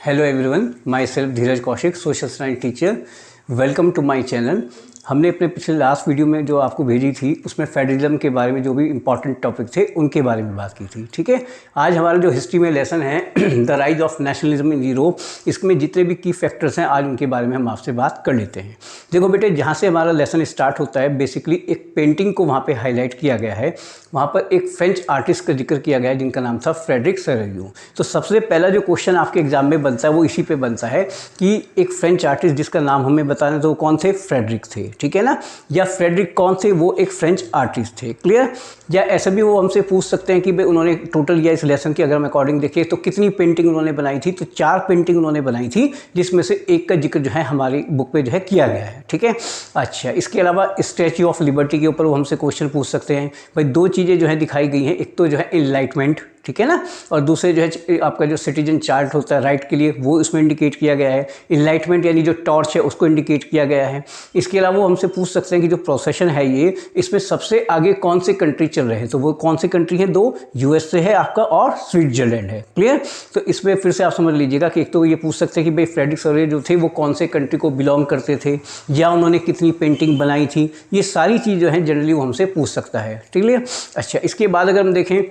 Hello everyone, myself Dheeraj Kaushik, social science teacher. Welcome to my channel. हमने अपने पिछले last video में जो आपको भेजी थी उसमें फेडरलिज्म के बारे में जो भी इंपॉर्टेंट टॉपिक थे उनके बारे में बात की थी। ठीक है, आज हमारा जो हिस्ट्री में लेसन है the rise of nationalism in Europe, इसमें जितने भी की फैक्टर्स हैं आज उनके बारे में हम आपसे बात कर लेते हैं। देखो बेटे, जहाँ से हमारा लेसन स्टार्ट होता है बेसिकली एक पेंटिंग को वहाँ पर हाईलाइट किया गया है। वहाँ पर एक फ्रेंच आर्टिस्ट का जिक्र किया गया है जिनका नाम था फ्रेडरिक सरेरियो। तो सबसे पहला जो क्वेश्चन आपके एग्जाम में बनता है वो इसी पे बनता है कि एक फ्रेंच आर्टिस्ट जिसका नाम हमें बताना, तो वो कौन थे? फ्रेडरिक थे। ठीक है ना, या फ्रेडरिक कौन थे? वो एक फ्रेंच आर्टिस्ट थे। क्लियर? या ऐसा भी वो हमसे पूछ सकते हैं कि भाई उन्होंने टोटल या इस लेसन की अगर हम अकॉर्डिंग देखें तो कितनी पेंटिंग उन्होंने बनाई थी। तो 4 पेंटिंग उन्होंने बनाई थी जिसमें से एक का जिक्र जो है हमारी बुक पे जो है किया गया है। ठीक है, अच्छा, इसके अलावा स्टैच्यू ऑफ लिबर्टी के ऊपर वो हमसे क्वेश्चन पूछ सकते हैं। भाई 2 चीज़ें जो है दिखाई गई हैं, एक तो जो है इनलाइटमेंट, ठीक है ना, और दूसरे जो है आपका जो सिटीजन चार्ट होता है राइट के लिए वो इसमें इंडिकेट किया गया है। इनलाइटमेंट यानी जो टॉर्च है उसको इंडिकेट किया गया है। इसके अलावा वो हमसे पूछ सकते हैं कि जो प्रोसेशन है ये, इसमें सबसे आगे कौन से कंट्री चल रहे हैं। तो वो कौन सी कंट्री है? 2 यूएसए है आपका और स्विट्जरलैंड है। क्लियर? तो इसमें फिर से आप समझ लीजिएगा कि एक तो ये पूछ सकते हैं कि भाई फ्रेडरिक सरेरियो जो थे वो कौन से कंट्री को बिलोंग करते थे, या उन्होंने कितनी पेंटिंग बनाई थी। ये सारी चीज़ जो है जनरली वो हमसे पूछ सकता है। क्लियर? अच्छा, इसके बाद अगर हम देखें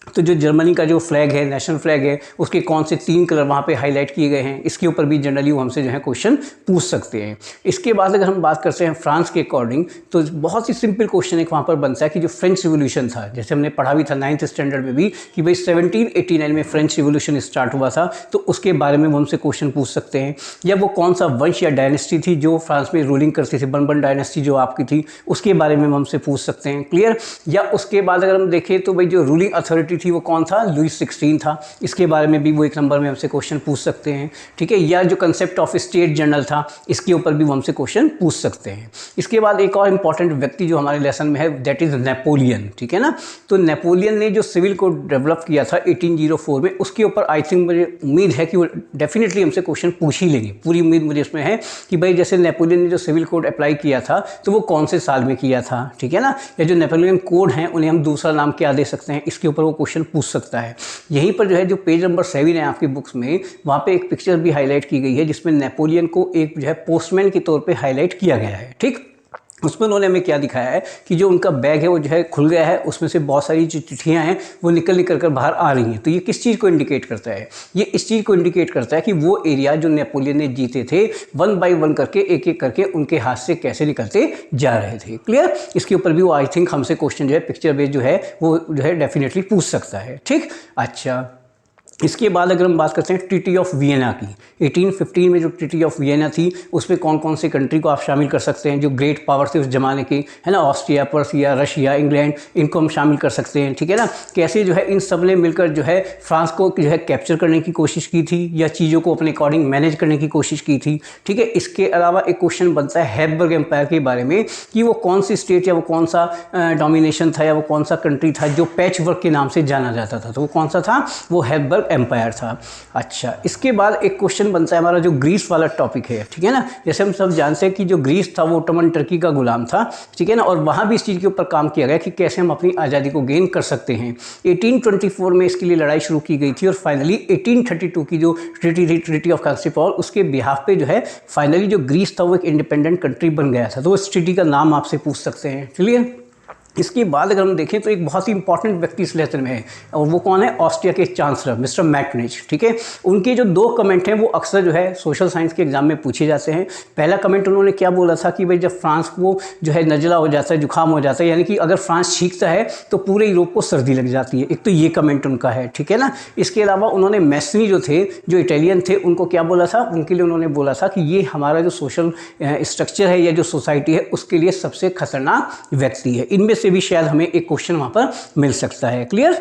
तो जो जर्मनी का जो फ्लैग है, नेशनल फ्लैग है, उसके कौन से 3 कलर वहाँ पे हाईलाइट किए गए हैं, इसके ऊपर भी जनरली वो हमसे जो है क्वेश्चन पूछ सकते हैं। इसके बाद अगर हम बात करते हैं फ्रांस के अकॉर्डिंग, तो बहुत ही सिंपल क्वेश्चन एक वहाँ पर बनता है कि जो फ्रेंच रिवोल्यूशन था, जैसे हमने पढ़ा भी था 9th स्टैंडर्ड में भी कि भाई 1789 में फ्रेंच रिवोल्यूशन स्टार्ट हुआ था, तो उसके बारे में वो हमसे क्वेश्चन पूछ सकते हैं। या वो कौन सा वंश या डायनेस्टी थी जो फ्रांस में रूलिंग करती थी, बर्बन डायनेस्टी जो आपकी थी, उसके बारे में वो हमसे पूछ सकते हैं। क्लियर? या उसके बाद अगर हम देखें तो भाई जो रूलिंग अथॉरिटी थी वो कौन था? लुईस 16 था। इसके बारे में भी वो एक नंबर में हमसे क्वेश्चन पूछ सकते हैं। ठीक है, या जो कंसेप्ट ऑफ स्टेट जनरल था इसके ऊपर भी वो हमसे क्वेश्चन पूछ सकते हैं। इसके बाद एक और इंपॉर्टेंट व्यक्ति जो हमारे लेसन में है दैट इज नेपोलियन। ठीक है ना, तो नेपोलियन ने जो सिविल कोड डेवलप किया था 1804 में, उसके ऊपर आई थिंक मुझे उम्मीद है कि वो डेफिनेटली हमसे क्वेश्चन पूछ ही लेंगे। पूरी उम्मीद मुझे इसमें है कि भाई जैसे नेपोलियन ने जो सिविल कोड अप्लाई किया था तो वो कौन से साल में किया था। ठीक है ना, या जो नेपोलियन कोड हैं उन्हें हम दूसरा नाम क्या दे सकते हैं, इसके ऊपर वो क्वेश्चन पूछ सकता है। यहीं पर जो है जो पेज नंबर 7 है आपकी बुक्स में, वहाँ पे एक पिक्चर भी हाईलाइट की गई है जिसमें नेपोलियन को एक जो है पोस्टमैन के तौर पे हाईलाइट किया गया है। ठीक, उसमें उन्होंने हमें क्या दिखाया है कि जो उनका बैग है वो जो है खुल गया है, उसमें से बहुत सारी जो चिट्ठियाँ हैं वो निकल कर बाहर आ रही हैं। तो ये किस चीज़ को इंडिकेट करता है? ये इस चीज़ को इंडिकेट करता है कि वो एरिया जो नेपोलियन ने जीते थे 1 बाय 1 करके, एक एक करके उनके हाथ से कैसे निकलते जा रहे थे। क्लियर? इसके ऊपर भी वो आई थिंक हमसे क्वेश्चन जो है पिक्चर बेस्ड जो है वो जो है डेफिनेटली पूछ सकता है। ठीक, अच्छा, इसके बाद अगर हम बात करते हैं ट्रीटी ऑफ वियना की, 1815 में जो ट्रीटी ऑफ वियना थी उसमें कौन कौन से कंट्री को आप शामिल कर सकते हैं जो ग्रेट पावर थे उस जमाने के, है ना, ऑस्ट्रिया, पर्सिया, रशिया, इंग्लैंड, इनको हम शामिल कर सकते हैं। ठीक है ना, कैसे जो है इन सब ने मिलकर जो है फ्रांस को जो है कैप्चर करने की कोशिश की थी या चीज़ों को अपने अकॉर्डिंग मैनेज करने की कोशिश की थी। ठीक है, इसके अलावा एक क्वेश्चन बनता है हैब्सबर्ग एम्पायर के बारे में कि वो कौन सी स्टेट या वो कौन सा डोमिनेशन था या वो कौन सा कंट्री था जो पैच वर्क के नाम से जाना जाता था। तो वो कौन सा था? वो हैब्सबर्ग एम्पायर था। अच्छा, इसके बाद एक क्वेश्चन बनता है हमारा जो ग्रीस वाला टॉपिक है। ठीक है ना, जैसे हम सब जानते हैं कि जो ग्रीस था वो ओटोमन टर्की का गुलाम था। ठीक है ना, और वहाँ भी इस चीज़ के ऊपर काम किया गया कि कैसे हम अपनी आज़ादी को गेन कर सकते हैं। 1824 में इसके लिए लड़ाई शुरू की गई थी और फाइनली 1832 की जो ट्रीटी थी, ट्रीटी ऑफ कॉन्स्टेंटिनोपल, उसके बिहाफ पे जो है फाइनली जो ग्रीस था वो एक इंडिपेंडेंट कंट्री बन गया था। तो उस ट्रीटी का नाम आपसे पूछ सकते हैं। क्लियर? इसके बाद अगर हम देखें तो एक बहुत ही इंपॉर्टेंट व्यक्ति इस लेसन में है और वो कौन है? ऑस्ट्रिया के चांसलर मिस्टर मैटनेच। ठीक है, उनके जो 2 कमेंट हैं वो अक्सर जो है सोशल साइंस के एग्जाम में पूछे जाते हैं। पहला कमेंट उन्होंने क्या बोला था कि भाई जब फ्रांस को जो है नज़ला हो जाता है, जुकाम हो जाता है, यानी कि अगर फ्रांस छींकता है तो पूरे यूरोप को सर्दी लग जाती है। एक तो ये कमेंट उनका है। ठीक है ना, इसके अलावा उन्होंने मैसनी जो थे, जो इटालियन थे, उनको क्या बोला था? उनके लिए उन्होंने बोला था कि ये हमारा जो सोशल स्ट्रक्चर है या जो सोसाइटी है उसके लिए सबसे खतरनाक व्यक्ति है। इनमें से भी शायद हमें एक क्वेश्चन वहाँ पर मिल सकता है। क्लियर?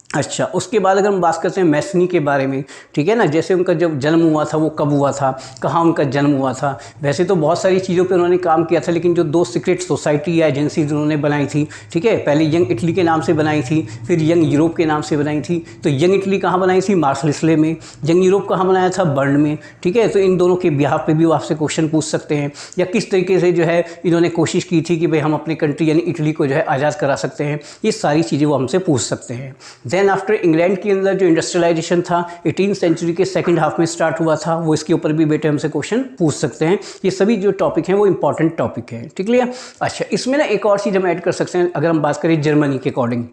अच्छा, उसके बाद अगर हम बात करते हैं मैसनी के बारे में, ठीक है ना, जैसे उनका जब जन्म हुआ था वो कब हुआ था, कहाँ उनका जन्म हुआ था। वैसे तो बहुत सारी चीज़ों पे उन्होंने काम किया था, लेकिन जो 2 सीक्रेट सोसाइटी या एजेंसीज उन्होंने बनाई थी, ठीक है, पहले यंग इटली के नाम से बनाई थी, फिर यंग यूरोप के नाम से बनाई थी। तो यंग इटली कहाँ बनाई थी? मार्सलिस्ले में। यंग यूरोप कहाँ बनाया था? बर्न में। ठीक है, तो इन दोनों के बिहाफ पे भी वो आपसे क्वेश्चन पूछ सकते हैं, या किस तरीके से जो है इन्होंने कोशिश की थी कि भाई हम अपनी कंट्री यानी इटली को जो है आज़ाद करा सकते हैं। ये सारी चीज़ें वो हमसे पूछ सकते हैं। देन देन आफ्टर इंग्लैंड के अंदर जो इंडस्ट्रियलाइजेशन था 18th सेंचुरी के सेकंड हाफ में स्टार्ट हुआ था, वो इसके ऊपर भी बेटे हमसे क्वेश्चन पूछ सकते हैं। ये सभी जो टॉपिक हैं वो इंपॉर्टेंट टॉपिक है, ठीक है। अच्छा, इसमें ना एक और चीज़ हम ऐड कर सकते हैं, अगर हम बात करें जर्मनी के अकॉर्डिंग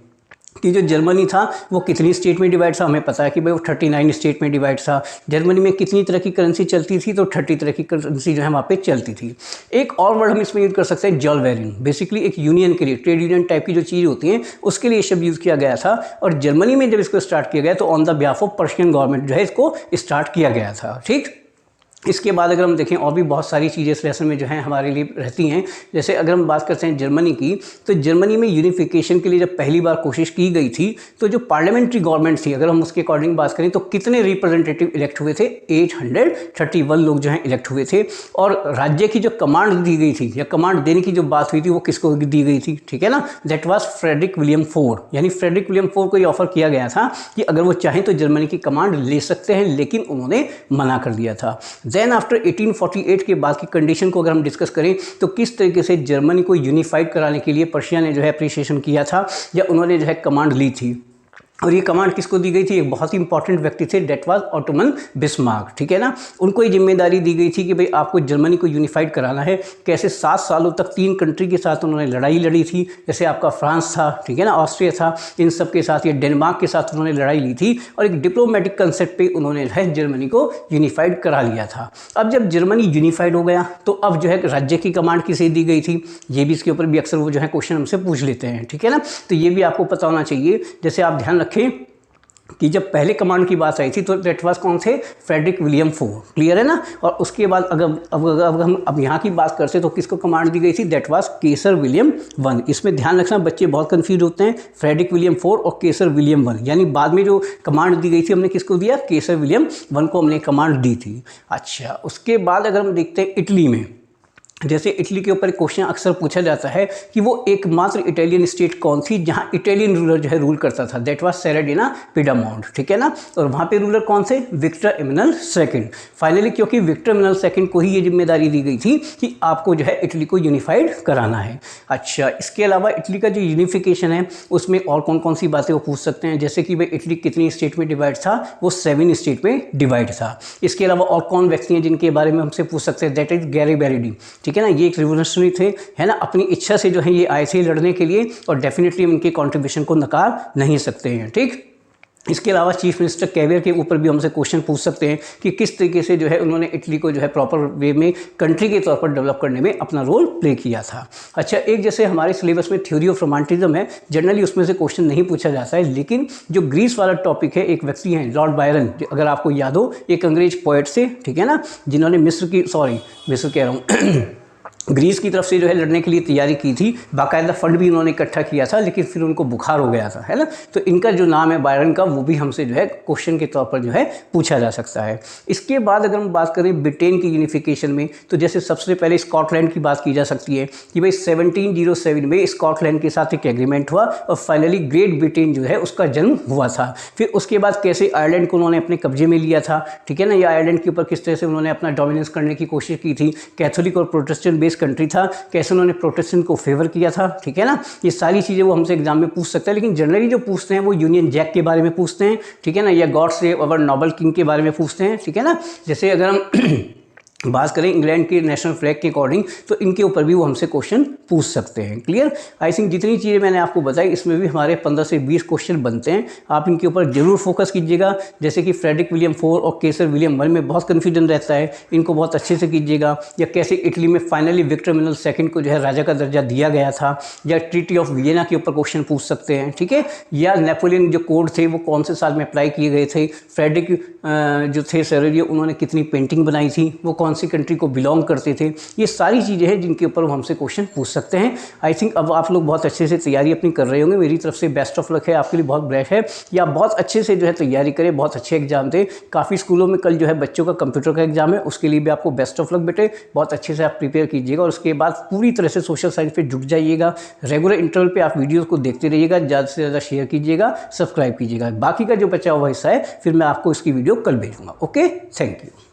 कि जो जर्मनी था वो कितनी स्टेट में डिवाइड था। हमें पता है कि भाई वो 39 स्टेट में डिवाइड था। जर्मनी में कितनी तरह की करेंसी चलती थी, तो 30 तरह की करेंसी जो है वहाँ पे चलती थी। एक और वर्ड हम इसमें यूज़ कर सकते हैं, जोलवेरिन। बेसिकली एक यूनियन के लिए, ट्रेड यूनियन टाइप की जो चीज़ होती है उसके लिए शब्द यूज़ किया गया था। और जर्मनी में जब इसको स्टार्ट किया गया तो on the behalf of Persian government जो है इसको स्टार्ट किया गया था, ठीक। इसके बाद अगर हम देखें और भी बहुत सारी चीज़ें इस लेसन में जो है हमारे लिए रहती हैं। जैसे अगर हम बात करते हैं जर्मनी की, तो जर्मनी में यूनिफिकेशन के लिए जब पहली बार कोशिश की गई थी तो जो पार्लियामेंट्री गवर्नमेंट थी, अगर हम उसके अकॉर्डिंग बात करें तो कितने रिप्रेजेंटेटिव इलेक्ट हुए थे, 831 लोग जो हैं इलेक्ट हुए थे। और राज्य की जो कमांड दी गई थी या कमांड देने की जो बात हुई थी वो किसको दी गई थी, ठीक है ना, that was Frederick William fourth. यानी फ्रेडरिक विलियम फोर्ड को ये ऑफर किया गया था कि अगर वो चाहें तो जर्मनी की कमांड ले सकते हैं, लेकिन उन्होंने मना कर दिया था। देन आफ्टर 1848 के बाद की कंडीशन को अगर हम डिस्कस करें तो किस तरीके से जर्मनी को यूनिफाइड कराने के लिए पर्शिया ने जो है अप्रिसिएशन किया था या उन्होंने जो है कमांड ली थी। और ये कमांड किसको दी गई थी, एक बहुत ही इंपॉर्टेंट व्यक्ति थे, डेट वाज ऑटोमन बिस्मार्क, ठीक है ना। उनको ये जिम्मेदारी दी गई थी कि भाई आपको जर्मनी को यूनिफाइड कराना है। कैसे 7 सालों तक 3 कंट्री के साथ उन्होंने लड़ाई लड़ी थी, जैसे आपका फ्रांस था, ठीक है ना, ऑस्ट्रिया था, इन सब के साथ, या डेनमार्क के साथ उन्होंने लड़ाई ली थी। और एक डिप्लोमेटिक कंसेप्ट पे उन्होंने जो है जर्मनी को यूनिफाइड करा लिया था। अब जब जर्मनी यूनिफाइड हो गया तो अब जो है राज्य की कमांड किसे दी गई थी, ये भी इसके ऊपर भी अक्सर वो जो है क्वेश्चन हमसे पूछ लेते हैं, ठीक है ना। तो ये भी आपको पता होना चाहिए। जैसे आप ध्यान रखें कि जब पहले कमांड की बात आई थी तो डेट वाज कौन थे, फ्रेडरिक विलियम फोर्ड, क्लियर है ना। और उसके बाद अगर हम अब यहाँ की बात करते तो किसको कमांड दी गई थी, that was Kaiser William one. इसमें ध्यान रखना, बच्चे बहुत कंफ्यूज होते हैं, फ्रेडरिक विलियम फोर्ड और केसर विलियम वन, यानी बाद में जो कमांड दी गई थी हमने किसको दिया, केसर विलियम वन को हमने कमांड दी थी। अच्छा, उसके बाद अगर हम देखते हैं इटली में, जैसे इटली के ऊपर क्वेश्चन अक्सर पूछा जाता है कि वो एकमात्र इटालियन स्टेट कौन थी जहां इटालियन रूलर जो है रूल करता था, दैट वाज सेरेडिना पिडामोंट, ठीक है ना। और वहां पे रूलर कौन थे, विक्टर इमैनुअल सेकंड। फाइनली क्योंकि विक्टर इमैनुअल सेकंड को ही ये जिम्मेदारी दी गई थी कि आपको जो है इटली को यूनिफाइड कराना है। अच्छा, इसके अलावा इटली का जो यूनिफिकेशन है उसमें और कौन कौन सी बातें वो पूछ सकते हैं, जैसे कि भाई इटली कितनी स्टेट में डिवाइड था, वो 7 स्टेट में डिवाइड था। इसके अलावा और कौन व्यक्ति हैं जिनके बारे में हमसे पूछ सकते हैं, दैट इज गैरिबैल्डी, ठीक है ना। ये एक रिवोल्यूशनरी थे, है ना, अपनी इच्छा से जो है ये आए थे लड़ने के लिए, और डेफिनेटली हम इनके कंट्रीब्यूशन को नकार नहीं सकते हैं, ठीक। इसके अलावा चीफ मिनिस्टर कैवियर के ऊपर भी हमसे क्वेश्चन पूछ सकते हैं कि किस तरीके से जो है उन्होंने इटली को जो है प्रॉपर वे में कंट्री के तौर पर डेवलप करने में अपना रोल प्ले किया था। अच्छा, एक जैसे हमारे सिलेबस में थ्योरी ऑफ रोमांटिज्म है, जनरली उसमें से क्वेश्चन नहीं पूछा जाता है, लेकिन जो ग्रीस वाला टॉपिक है, एक व्यक्ति हैं लॉर्ड बायरन, अगर आपको याद हो, एक अंग्रेज पोएट से, ठीक है ना, जिन्होंने मिस्र कह रहा हूँ ग्रीस की तरफ से जो है लड़ने के लिए तैयारी की थी, बाकायदा फंड भी उन्होंने इकट्ठा किया था, लेकिन फिर उनको बुखार हो गया था, है ना। तो इनका जो नाम है बायरन का, वो भी हमसे जो है क्वेश्चन के तौर पर जो है पूछा जा सकता है। इसके बाद अगर हम बात करें ब्रिटेन की यूनिफिकेशन में, तो जैसे सबसे पहले स्कॉटलैंड की बात की जा सकती है कि भाई 1707 में स्कॉटलैंड के साथ एक एग्रीमेंट हुआ और फाइनली ग्रेट ब्रिटेन जो है उसका जन्म हुआ था। फिर उसके बाद कैसे आयरलैंड को उन्होंने अपने कब्जे में लिया था, ठीक है ना, या आयरलैंड के ऊपर किस तरह से उन्होंने अपना डोमिनेंस करने की कोशिश की थी। कैथोलिक और प्रोटेस्टेंट बेस्ड कंट्री था, कैसे उन्होंने प्रोटेस्टेंट को फेवर किया था, ठीक है ना। ये सारी चीज़ें वो हमसे एग्जाम में पूछ सकते हैं, लेकिन जनरली जो पूछते हैं वो यूनियन जैक के बारे में पूछते हैं, ठीक है ना, या God save our Nobel king के बारे में पूछते हैं, ठीक है ना। जैसे अगर हम बात करें इंग्लैंड के नेशनल फ्लैग के अकॉर्डिंग, तो इनके ऊपर भी वो हमसे क्वेश्चन पूछ सकते हैं, क्लियर। आई थिंक जितनी चीज़ें मैंने आपको बताई इसमें भी हमारे 15 से 20 क्वेश्चन बनते हैं, आप इनके ऊपर जरूर फोकस कीजिएगा। जैसे कि फ्रेडरिक विलियम फोर्ड और केसर विलियम वन में बहुत कन्फ्यूजन रहता है, इनको बहुत अच्छे से कीजिएगा। या कैसे इटली में फाइनली विक्टर इमैनुअल सेकंड को जो है राजा का दर्जा दिया गया था, या ट्रीटी ऑफ वियना के ऊपर क्वेश्चन पूछ सकते हैं, ठीक है। या नेपोलियन जो कोड थे वो कौन से साल में अप्लाई किए गए थे, फ्रेडरिक जो थे सेरेरियो उन्होंने कितनी पेंटिंग बनाई थी, वो कौन सी कंट्री को बिलोंग करते थे। ये सारी चीज़ें हैं जिनके ऊपर वो हमसे क्वेश्चन पूछ सकते हैं। आई थिंक अब आप लोग बहुत अच्छे से तैयारी अपनी कर रहे होंगे, मेरी तरफ से बेस्ट ऑफ लक है, आपके लिए बहुत ब्रेक है, या बहुत अच्छे से जो है तैयारी करें, बहुत अच्छे एग्जाम दें। काफ़ी स्कूलों में कल जो है बच्चों का कंप्यूटर का एग्जाम है, उसके लिए भी आपको बेस्ट ऑफ लक बेटे, बहुत अच्छे से आप प्रिपेयर कीजिएगा। और उसके बाद पूरी तरह से सोशल साइंस पे जुट जाइएगा, रेगुलर इंटरवल पे आप वीडियोज़ को देखते रहिएगा, ज़्यादा से ज़्यादा शेयर कीजिएगा, सब्सक्राइब कीजिएगा। बाकी का जो बचा हुआ हिस्सा है फिर मैं आपको इसकी वीडियो कल भेजूँगा। Okay, thank you.